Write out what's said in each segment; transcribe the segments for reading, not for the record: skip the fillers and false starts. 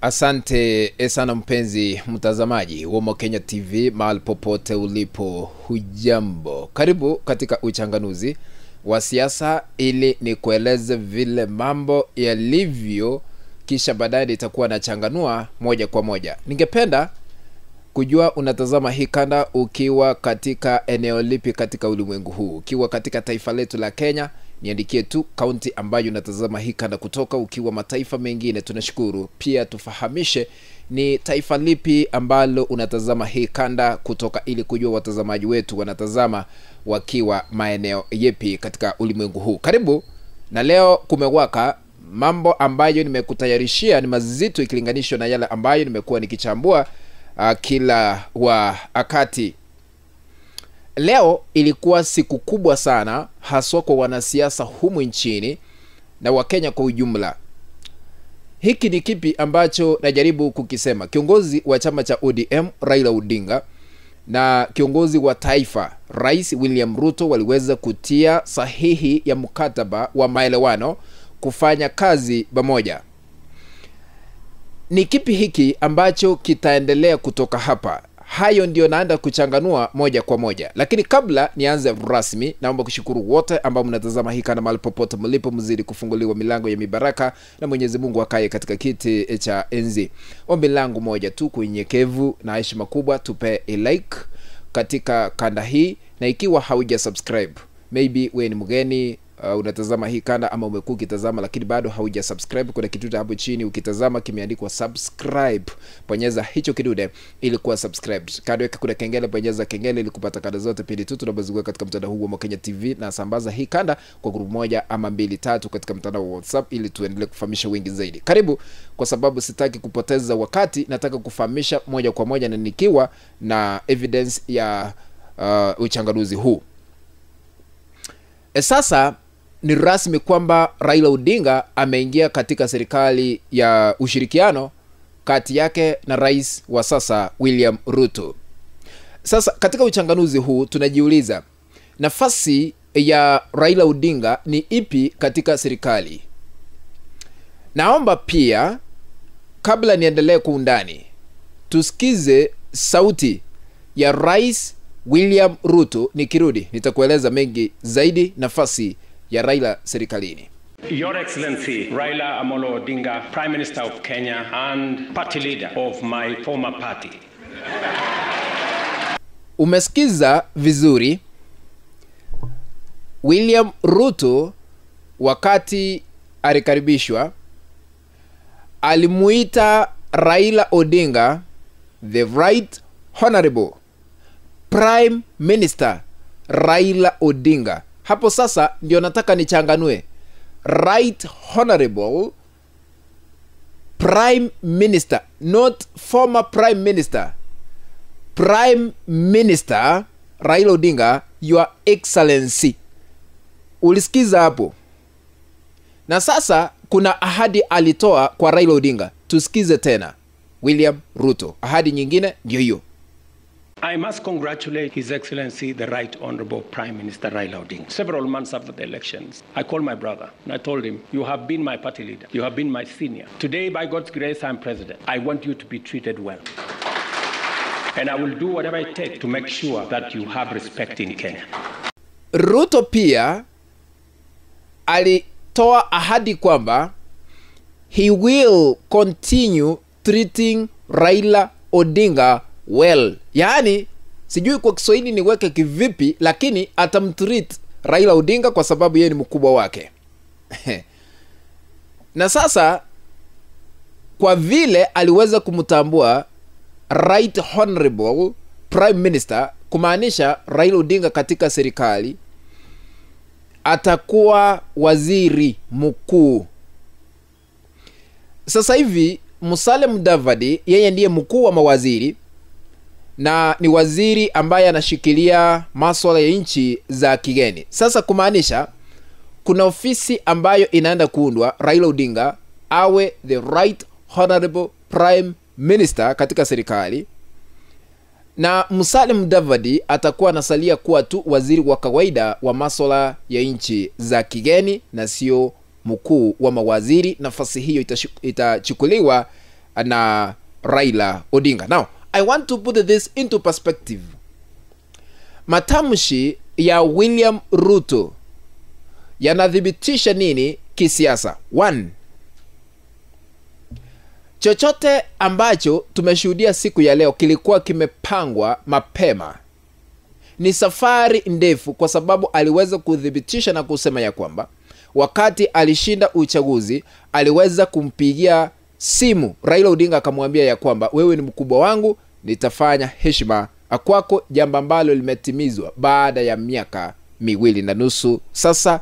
Asante sana mpenzi mtazamaji wa Mokenya TV mahali popote ulipo, hujambo. Karibu katika uchanganuzi wa siasa ili nikueleze vile mambo yalivyo, kisha baadaye nitakuwa nachanganua moja kwa moja. Ningependa kujua unatazama hii kanda ukiwa katika eneo lipi katika ulimwengu huu. Ukiwa katika taifa letu la Kenya, niandikie tu kaunti ambayo unatazama hii kanda kutoka. Ukiwa mataifa mengine, tunashukuru. Pia tufahamishe ni taifa lipi ambalo unatazama hii kanda kutoka, ili kujua watazamaji wetu wanatazama wakiwa maeneo yepi katika ulimwengu huu. Karibu, na leo kumewaka. Mambo ambayo nimekutayarishia ni mazito ikilinganishwa na yale ambayo nimekuwa nikichambua kila wakati. Leo ilikuwa siku kubwa sana, haswa kwa wanasiasa humu nchini na Wakenya kwa ujumla. Hiki ni kipi ambacho najaribu kukisema? Kiongozi wa chama cha ODM Raila Odinga na kiongozi wa taifa Rais William Ruto waliweza kutia sahihi ya mkataba wa maelewano kufanya kazi pamoja. Ni kipi hiki ambacho kitaendelea kutoka hapa? Hayo ndio naenda kuchanganua moja kwa moja. Lakini kabla nianze rasmi, naomba kushukuru wote ambao mnatazama hii kana mahali popote mlipo. Mzidi kufunguliwa milango ya mibaraka na Mwenyezi Mungu akae katika kiti cha enzi. Ombi langu moja tu, kunyenyekevu na heshima kubwa, tupe a like katika kanda hii, na ikiwa hauja subscribe, maybe wewe ni mgeni unatazama hii kanda, ama umekuwa ukitazama lakini bado hauja subscribe, kuna kitu hapo chini ukitazama kimeandikwa subscribe. Bonyeza hicho kidude ili kuwa subscribed. Kando yake kuna kengele, bonyeza kengele ili kupata kanda zote pindi tu tunapozunguka katika mtandao huu wa Mokenya TV, na sambaza hii kanda kwa group moja ama 2-3 katika mtandao wa WhatsApp ili tuendelee kufahamisha wengi zaidi. Karibu, kwa sababu sitaki kupoteza wakati, nataka kufahamisha moja kwa moja na nikiwa na evidence ya uchanganuzi huu. Sasa ni rasmi kwamba Raila Odinga ameingia katika serikali ya ushirikiano kati yake na rais wa sasa William Ruto. Sasa katika uchanganuzi huu tunajiuliza, nafasi ya Raila Odinga ni ipi katika serikali? Naomba pia kabla niendelee kwa undani, tusikize sauti ya Rais William Ruto. Nikirudi nitakueleza mengi zaidi nafasi ya Raila serikalini. Your Excellency Raila Amolo Odinga, Prime Minister of Kenya and party leader of my former party. Umesikiza vizuri. William Ruto wakati alikaribishwa alimuita Raila Odinga the Right Honorable Prime Minister Raila Odinga. Hapo sasa ndio nataka nichanganue. Right Honorable Prime Minister, not former Prime Minister. Prime Minister Raila Odinga, Your Excellency. Ulisikiza hapo? Na sasa kuna ahadi alitoa kwa Raila Odinga. Tusikize tena William Ruto. Ahadi nyingine ndio hiyo. I must congratulate His Excellency, the Right Honorable Prime Minister Raila Odinga. Several months after the elections, I called my brother and I told him, you have been my party leader. You have been my senior. Today, by God's grace, I'm president. I want you to be treated well. And I will do whatever it takes to make sure that you have respect in Kenya. Ruto pia alitoa ahadi kwamba he will continue treating Raila Odinga well. Yaani sijui kwa Kiswahili niweke kivipi, lakini atamtreat Raila Odinga kwa sababu yeye ni mkubwa wake. Na sasa kwa vile aliweza kumtambua Right Honorable Prime Minister, kumaanisha Raila Odinga katika serikali atakuwa waziri mkuu. Sasa hivi Musalia Mudavadi yeye ndiye mkuu wa mawaziri na ni waziri ambaye anashikilia masuala ya nchi za kigeni. Sasa kumaanisha kuna ofisi ambayo inaenda kuundwa, Raila Odinga awe the Right Honorable Prime Minister katika serikali, na Musalia Mudavadi atakuwa anasalia kuwa tu waziri wa kawaida wa masuala ya nchi za kigeni na sio mkuu wa mawaziri. Nafasi hiyo itachukuliwa na Raila Odinga. Now, I want to put this into perspective. Matamshi ya William Ruto yanadhibitisha nini kisiasa? 1. Chochote ambacho tumeshuhudia siku ya leo kilikuwa kimepangwa mapema. Ni safari ndefu, kwa sababu aliweza kudhibitisha na kusema ya kwamba wakati alishinda uchaguzi aliweza kumpigia simu Raila Odinga akamwambia ya kwamba wewe ni mkubwa wangu, nitafanya heshima kwako, jambo ambalo limetimizwa baada ya miaka 2.5 sasa,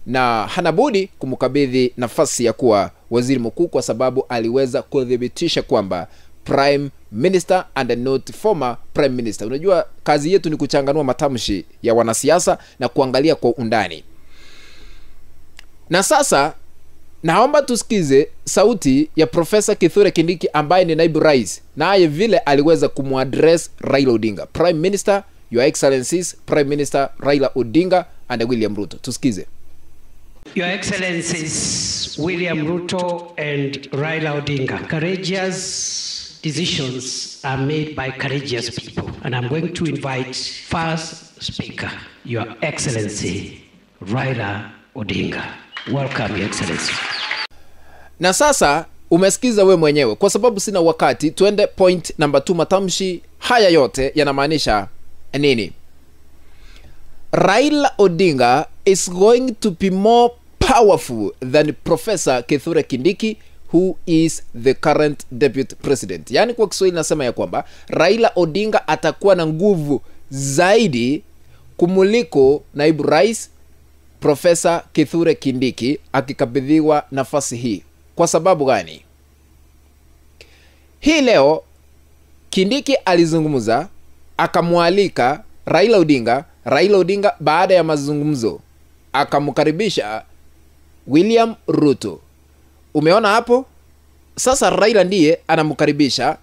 na hanabudi kumkabidhi nafasi ya kuwa waziri mkuu, kwa sababu aliweza kudhibitisha kwamba prime minister and not former prime minister. Unajua kazi yetu ni kuchanganua matamshi ya wanasiasa na kuangalia kwa undani. Na sasa naomba tusikize sauti ya Profesa Kithure Kindiki ambaye ni naibu rais, naye vile aliweza kumuaddress Raila Odinga. Prime Minister, Your Excellencies, Prime Minister Raila Odinga and William Ruto. Tusikize. Your Excellencies William Ruto and Raila Odinga, courageous decisions are made by courageous people. And I'm going to invite first speaker, Your Excellency Raila Odinga. Welcome, Your Excellency. Na sasa umesikiza we mwenyewe, kwa sababu sina wakati, tuende point number 2. Matamshi haya yote yanamaanisha nini? Raila Odinga is going to be more powerful than Professor Kithure Kindiki, who is the current deputy president. Yani kwa Kiswahili nasema ya kwamba Raila Odinga atakuwa na nguvu zaidi kumuliko naibu rais Professor Kithure Kindiki akikabidhiwa nafasi hii. Kwa sababu gani? Hii leo Kindiki alizungumza akamwalika Raila Odinga. Raila Odinga baada ya mazungumzo akamkaribisha William Ruto. Umeona hapo? Sasa Raila ndiye anamkaribisha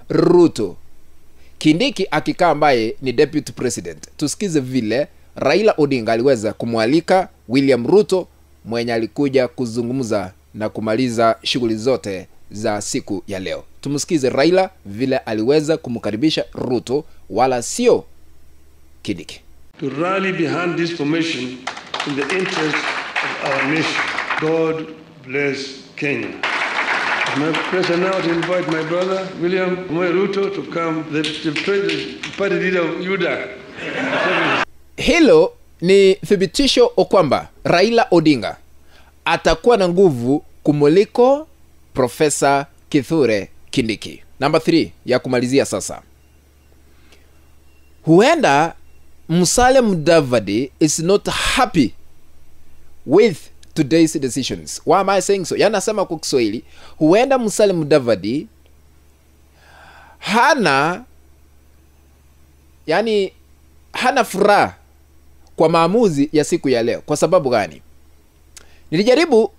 Ruto, Kindiki akikaa ambaye ni deputy president. Tusikize vile Raila Odinga aliweza kumwalika William Ruto mwenye alikuja kuzungumza na kumaliza shughuli zote za siku ya leo. Tumsikize Raila vile aliweza kumkaribisha Ruto, wala sio Kindiki. To rally behind this formation in the interest of our nation. God bless Kenya. I'm present now to invite my brother William Ruto to come, the party leader of UDA. Hilo ni thibitisho kwamba Raila Odinga atakuwa na nguvu kumuliko Professor Kithure Kindiki. Number 3 ya kumalizia sasa. Huenda Musalia Mudavadi is not happy with today's decisions. Why am I saying so? Yanasema kwa Kiswahili, huenda Musalia Mudavadi hana furaha kwa maamuzi ya siku ya leo. Kwa sababu gani? Nilijaribu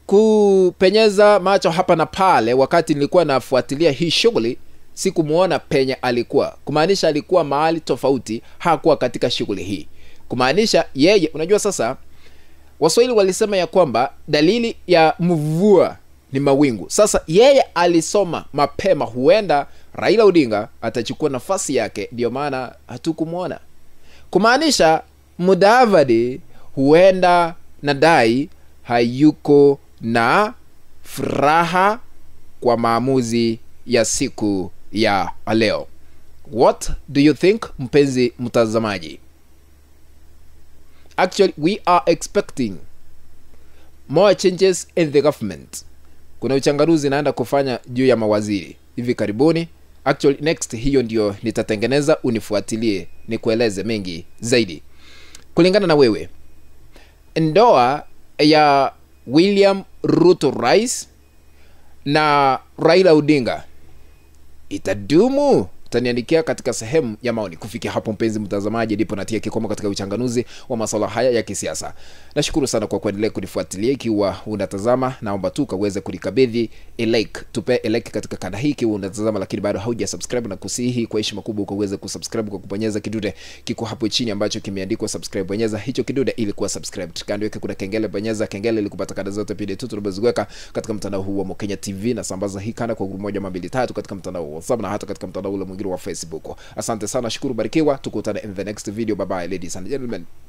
kupenyeza macho hapa na pale wakati nilikuwa nafuatilia hii shughuli, sikumuona penye alikuwa. Kumaanisha alikuwa mahali tofauti, hakuwa katika shughuli hii. Kumaanisha yeye, unajua sasa Waswahili walisema ya kwamba dalili ya mvua ni mawingu. Sasa yeye alisoma mapema huenda Raila Odinga atachukua nafasi yake, ndio maana hatukumuona. Kumaanisha Mudavadi huenda nadai hayuko na furaha kwa maamuzi ya siku ya leo. What do you think, mpenzi mtazamaji? Actually, we are expecting more changes in the government. Kuna uchanganuzi naenda kufanya juu ya mawaziri hivi karibuni. Actually, next hiyo ndio nitatengeneza, unifuatilie nikueleze mengi zaidi. Kulingana na wewe, ndoa ya William Ruto rais na Raila Odinga itadumu? Taniandikia katika sehemu ya maoni. Kufikia hapo mpenzi mtazamaji, ndipo natia kikomo katika uchanganuzi wa masuala haya ya kisiasa. Nashukuru sana kwa kuendelea kunifuatilia. Ikiwa unatazama, naomba tu kaweze kunikabidhi like, tupe like katika kanda hii ikiwa unatazama lakini bado hauja-subscribe, na kusihi kwa heshima kubwa ukaweze kusubscribe kwa kubonyeza kidude kiko hapo chini ambacho kimeandikwa subscribe. Bonyeza hicho kidude ili kuwa subscribed. Kando yake kuna kengele, bonyeza kengele ili kupata kada zote pindi tu tunapoziweka katika mtandao huu wa Mokenya TV, na sambaza hii kanda kwa 1 2 3 katika mtandao wa WhatsApp na hata katika mtandao ule mwingine wa Facebook. Asante sana, shukuru, barikiwa, tukutane in the next video. Bye bye ladies and gentlemen.